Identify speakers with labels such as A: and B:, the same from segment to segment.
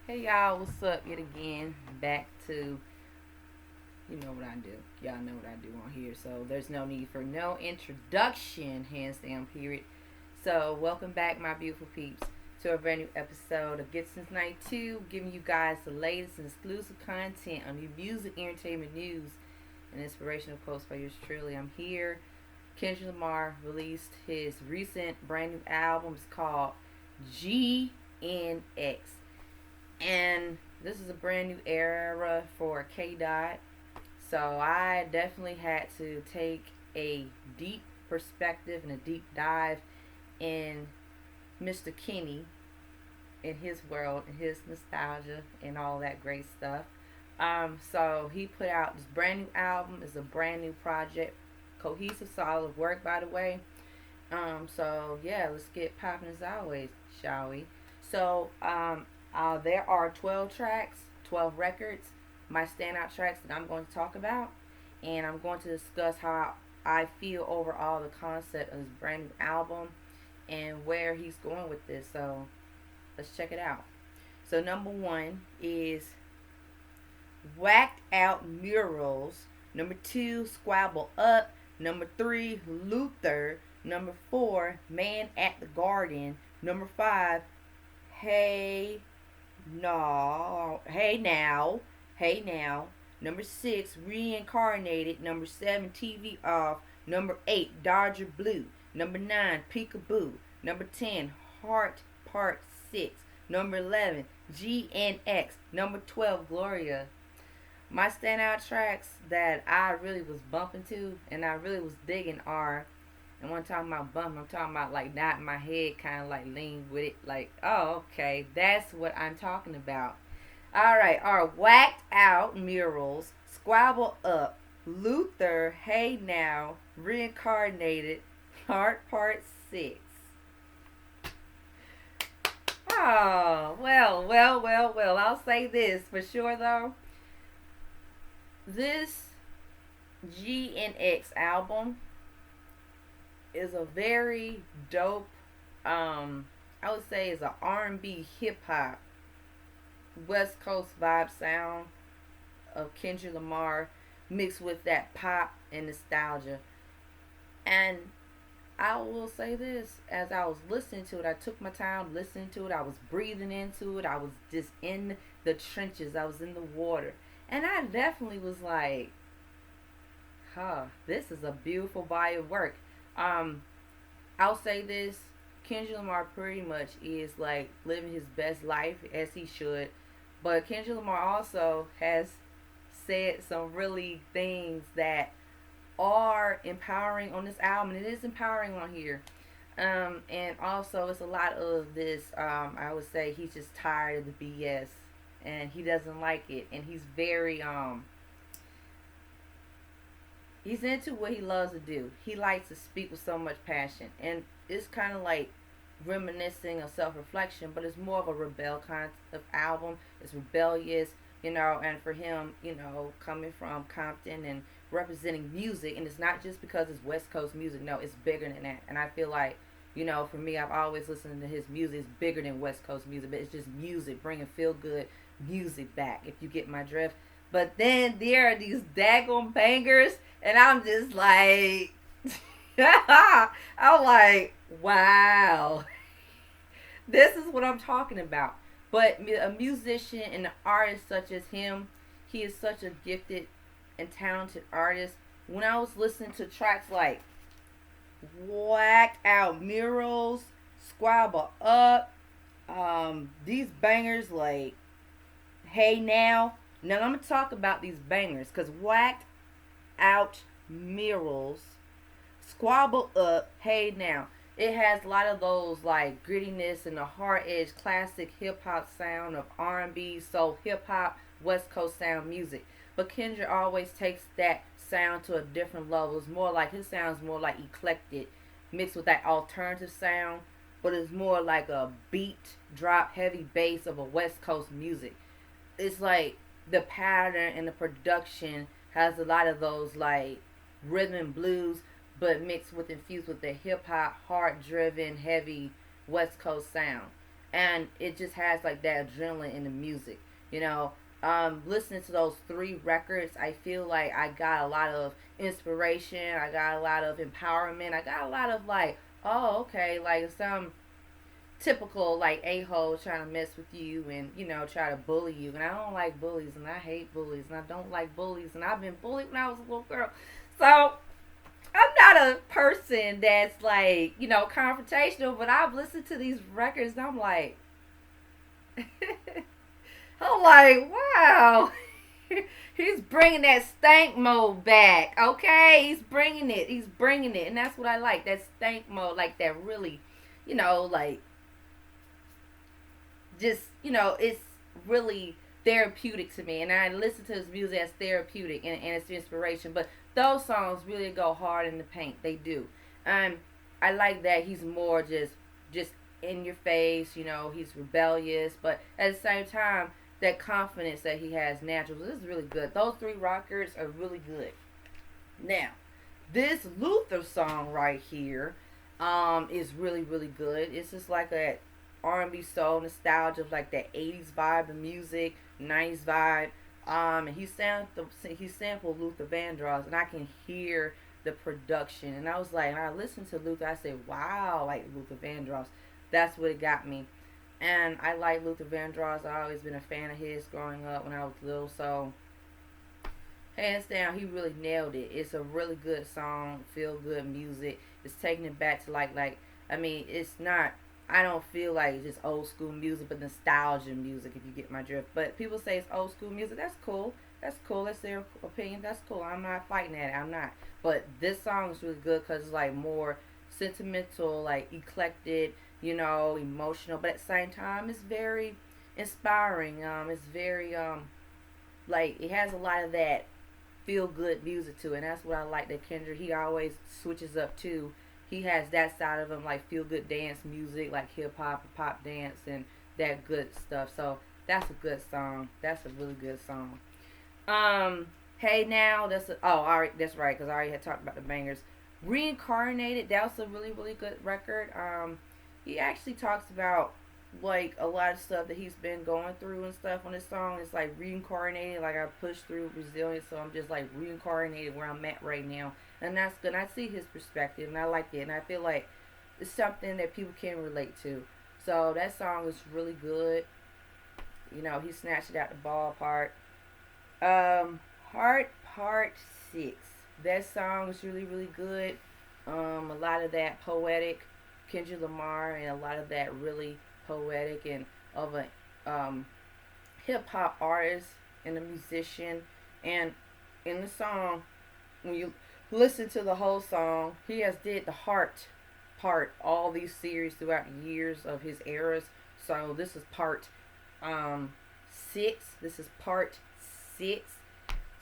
A: Hey y'all, what's up yet again? Back to, you know what I do. Y'all know what I do on here. So there's no need for no introduction, hands down, period. So welcome back, my beautiful peeps, to a brand new episode of Get Since 92, giving you guys the latest and exclusive content on new music, entertainment news, and inspirational quotes by yours truly. I'm here. Kendrick Lamar released his recent brand new album. It's called GNX. And this is a brand new era for K Dot. So I definitely had to take a deep perspective and a deep dive in Mr. Kenny, in his world, and his nostalgia and all that great stuff. So he put out this brand new album. It's a brand new project, cohesive, solid work, by the way. So yeah, let's get popping as always, shall we? So there are 12 tracks, 12 records, my standout tracks that I'm going to talk about, and I'm going to discuss how I feel overall the concept of this brand new album and where he's going with this. So let's check it out. So number one is Whacked Out Murals. Number two, Squabble Up. Number three, Luther. Number four, Man at the Garden. Number five, Hey No, Hey Now, Hey Now. Number six, Reincarnated. Number seven, TV Off. Number eight, Dodger Blue. Number nine, Peekaboo. Number 10, Heart Part 6. Number 11, GNX. Number 12, Gloria. My standout tracks that I really was bumping to and I really was digging are, and when I'm talking about bumping, I'm talking about like nodding my head, kind of like lean with it, like, oh, okay, that's what I'm talking about. All right, our Whacked Out Murals, Squabble Up, Luther, Hey Now, Reincarnated, Heart Part 6. Oh, well. I'll say this for sure though. This GNX album is a very dope, I would say is a R&B hip hop West Coast vibe sound of Kendrick Lamar mixed with that pop and nostalgia. And I will say this, as I was listening to it, I took my time listening to it. I was breathing into it. I was just in the trenches. I was in the water. And I definitely was like, this is a beautiful body of work. Um, I'll say this, Kendrick Lamar pretty much is like living his best life as he should. But Kendrick Lamar also has said some really things that are empowering on this album. And it is empowering on here. And also it's a lot of this, I would say he's just tired of the BS and he doesn't like it. And he's very, he's into what he loves to do. He likes to speak with so much passion. And it's kind of like reminiscing of self-reflection, but it's more of a rebel kind of album. It's rebellious, and for him, coming from Compton and representing music, and it's not just because it's West Coast music. No, it's bigger than that. And I feel like, for me, I've always listened to his music. It's bigger than West Coast music, but it's just music, bringing feel good music back, if you get my drift. But then there are these daggone bangers, and I'm just like, I'm like, wow, this is what I'm talking about. But a musician and an artist such as him, he is such a gifted and talented artist. When I was listening to tracks like Whacked Out Murals, Squabble Up, these bangers like Hey Now. Now I'm gonna talk about these bangers because Whacked Out Murals, Squabble Up, Hey Now. It has a lot of those like grittiness and the hard edge classic hip hop sound of R&B, soul, hip hop, West Coast sound music. But Kendrick always takes that sound to a different level. It's more like his sounds more like eclectic, mixed with that alternative sound, but it's more like a beat drop, heavy bass of a West Coast music. It's like the pattern and the production has a lot of those like rhythm and blues, but mixed with infused with the hip hop, hard driven, heavy West Coast sound. and it just has like that adrenaline in the music. You know, listening to those three records, I feel like I got a lot of inspiration. I got a lot of empowerment. I got a lot of like, oh, okay, like some typical like a-hole trying to mess with you and try to bully you, and I don't like bullies, and I hate bullies, and I don't like bullies, and I've been bullied when I was a little girl. So I'm not a person that's like confrontational, but I've listened to these records and I'm like I'm like, wow. He's bringing that stank mode back. Okay, he's bringing it. He's bringing it, and that's what I like. That stank mode, like that, really, like just it's really therapeutic to me, and I listen to his music as therapeutic and it's inspiration. But those songs really go hard in the paint. They do. Um, I like that he's more just in your face. He's rebellious, but at the same time, that confidence that he has natural. This is really good. Those three rockers are really good. Now, this Luther song right here, is really really good. It's just like a R&B soul nostalgia of like that 80s vibe of music, 90s vibe. And he sampled Luther Vandross, and I can hear the production. And I was like, when I listened to Luther, I said, wow, like Luther Vandross. That's what it got me. And I like Luther Vandross. I've always been a fan of his growing up when I was little. So hands down, he really nailed it. It's a really good song, feel good music. It's taking it back to like I mean, it's not. I don't feel like it's just old school music, but nostalgia music, if you get my drift. But people say it's old school music. That's cool. That's cool. That's their opinion. That's cool. I'm not fighting at it. I'm not. But this song is really good because it's like more sentimental, like eclectic, emotional. But at the same time, it's very inspiring. It's very like it has a lot of that feel good music to it. And that's what I like that Kendrick, he always switches up too. He has that side of him, like feel good dance music, like hip hop and pop dance and that good stuff. So that's a good song. That's a really good song. Hey Now, all right, that's right, because I already had talked about the bangers. Reincarnated, that was a really really good record. He actually talks about like a lot of stuff that he's been going through and stuff on this song. It's like reincarnated, like I pushed through resilience, so I'm just like reincarnated where I'm at right now, and that's good. And I see his perspective, and I like it, and I feel like it's something that people can relate to. So that song is really good. He snatched it out the ballpark. Heart Part 6. That song is really really good. A lot of that poetic Kendrick Lamar, and a lot of that really poetic and of a hip hop artist and a musician. And in the song, when you listen to the whole song, he has did the heart part all these series throughout the years of his eras. So this is part 6. This is part 6.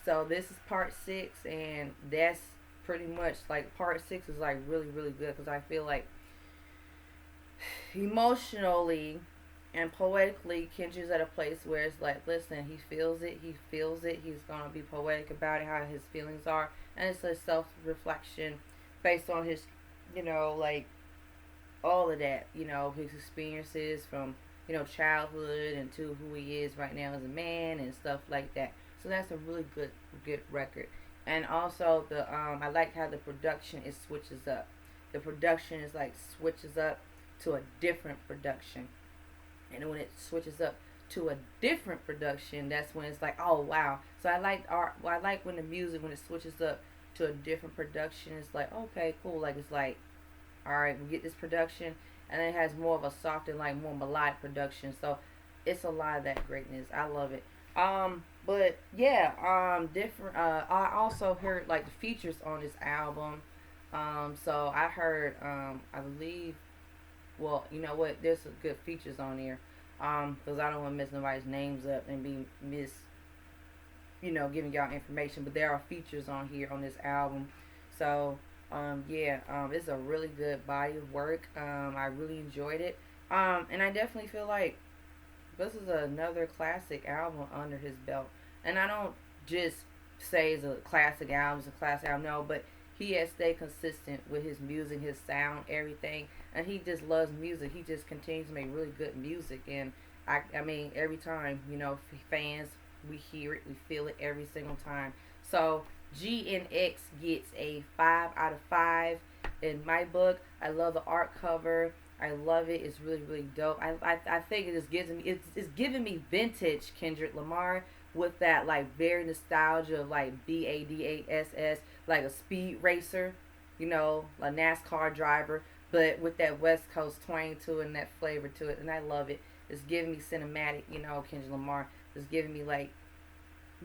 A: So this is part 6, and that's pretty much like part 6 is like really really good because I feel like emotionally and poetically, Kendrick's at a place where it's like, listen, he feels it, he's gonna be poetic about it, how his feelings are, and it's a self-reflection based on his, like, all of that, his experiences from, childhood and to who he is right now as a man and stuff like that. So that's a really good record. And also I like how the production is switches up. The production is like switches up to a different production, and when it switches up to a different production, that's when it's like, oh wow. So I like art. Well, I like when the music, when it switches up to a different production, it's like, okay, cool. Like it's like, all right, we get this production, and then it has more of a soft and like more melodic production. So it's a lot of that greatness. I love it. But yeah, different. I also heard like the features on this album. So I heard, I believe, well, you know what? There's some good features on there. Because I don't want to mess nobody's names up and be giving y'all information. But there are features on here on this album. So, yeah, it's a really good body of work. I really enjoyed it. And I definitely feel like this is another classic album under his belt. And I don't just say it's a classic album, no, but he has stayed consistent with his music, his sound, everything, and he just loves music. He just continues to make really good music, and I mean, every time, fans, we hear it, we feel it every single time. So GNX gets a 5 out of 5 in my book. I love the art cover. I love it. It's really, really dope. I think it just gives me it's giving me vintage Kendrick Lamar with that like very nostalgia of like BADASS, like a speed racer, a NASCAR driver, but with that West Coast twang to it and that flavor to it, and I love it. It's giving me cinematic, Kendrick Lamar. It's giving me like,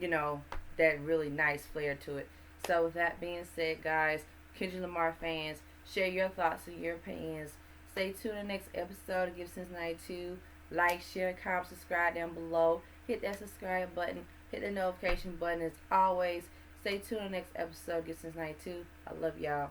A: you know, that really nice flair to it. So with that being said, guys, Kendrick Lamar fans, share your thoughts and your opinions. Stay tuned in the next episode of Give Since 92. Like, share, comment, subscribe down below. Hit that subscribe button. Hit the notification button as always. Stay tuned in the next episode of Give Since 92. I love y'all.